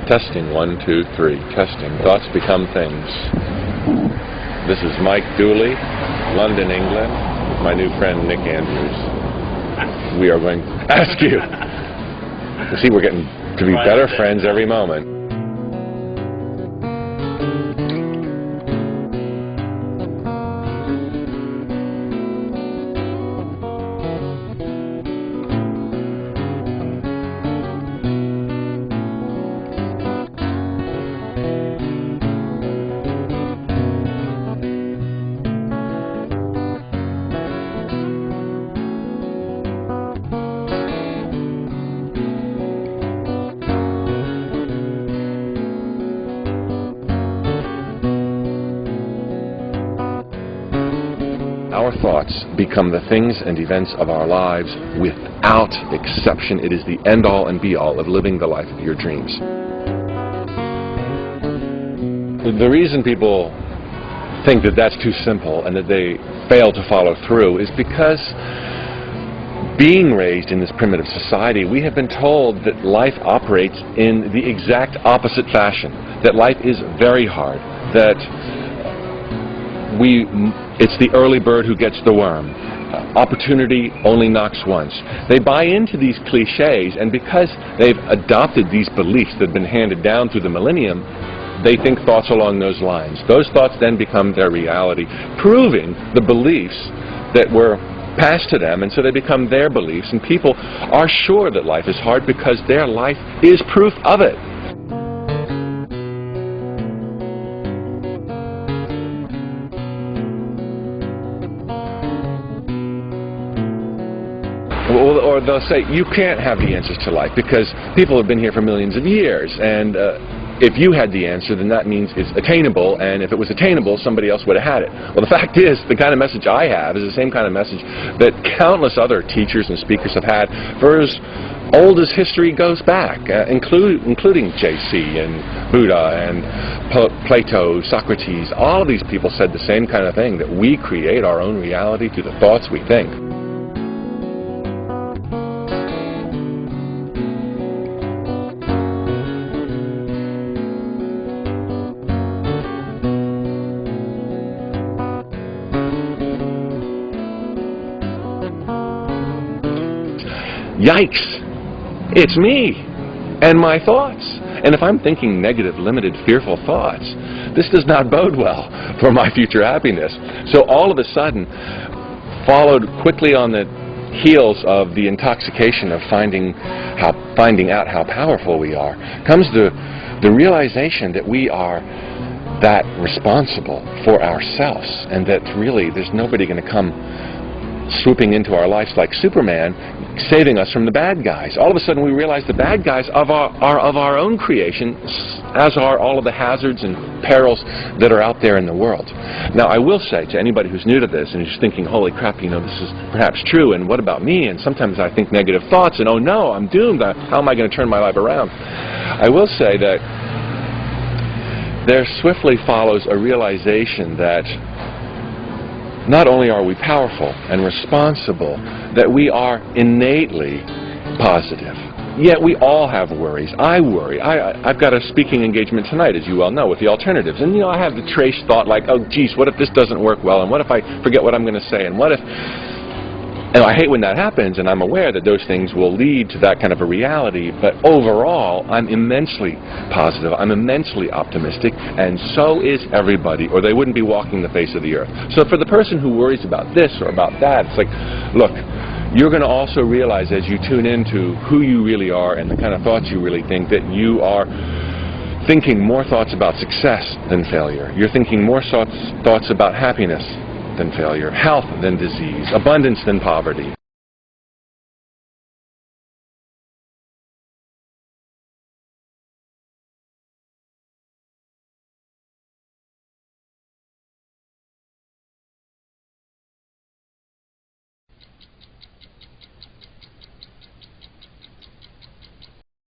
Testing, 1, 2, 3. Testing. Thoughts become things. This is Mike Dooley, London, England, with my new friend Nick Andrews. We are going to ask you. You see, we're getting to be better friends every moment. Our thoughts become the things and events of our lives without exception. It is the end-all and be-all of living the life of your dreams. The reason people think that that's too simple and that they fail to follow through is because being raised in this primitive society, we have been told that life operates in the exact opposite fashion, that life is very hard, that it's the early bird who gets the worm. Opportunity only knocks once. They buy into these cliches, and because they've adopted these beliefs that have been handed down through the millennium, they think thoughts along those lines. Those thoughts then become their reality, proving the beliefs that were passed to them, and so they become their beliefs, and people are sure that life is hard because their life is proof of it. Or they'll say, you can't have the answers to life because people have been here for millions of years, and if you had the answer, then that means it's attainable, and if it was attainable, somebody else would have had it. Well, the fact is, the kind of message I have is the same kind of message that countless other teachers and speakers have had for as old as history goes back, including J.C. and Buddha and Plato, Socrates. All of these people said the same kind of thing, that we create our own reality through the thoughts we think. Yikes! It's me and my thoughts. And if I'm thinking negative, limited, fearful thoughts, this does not bode well for my future happiness. So all of a sudden, followed quickly on the heels of the intoxication of finding out how powerful we are, comes the realization that we are that responsible for ourselves, and that really there's nobody going to come swooping into our lives like Superman, saving us from the bad guys. All of a sudden we realize the bad guys are of our own creation, as are all of the hazards and perils that are out there in the world. Now, I will say to anybody who's new to this and who's thinking, holy crap, you know, this is perhaps true, and what about me? And sometimes I think negative thoughts, and oh no, I'm doomed. How am I going to turn my life around? I will say that there swiftly follows a realization that not only are we powerful and responsible, that we are innately positive. Yet we all have worries. I worry. I've got a speaking engagement tonight, as you well know, with the alternatives. And, you know, I have the trace thought like, oh, geez, what if this doesn't work well? And what if I forget what I'm going to say? And what if... And I hate when that happens, and I'm aware that those things will lead to that kind of a reality, but overall, I'm immensely positive, I'm immensely optimistic, and so is everybody, or they wouldn't be walking the face of the earth. So for the person who worries about this or about that, it's like, look, you're going to also realize as you tune into who you really are and the kind of thoughts you really think, that you are thinking more thoughts about success than failure. You're thinking more thoughts about happiness than failure, health than disease, abundance than poverty.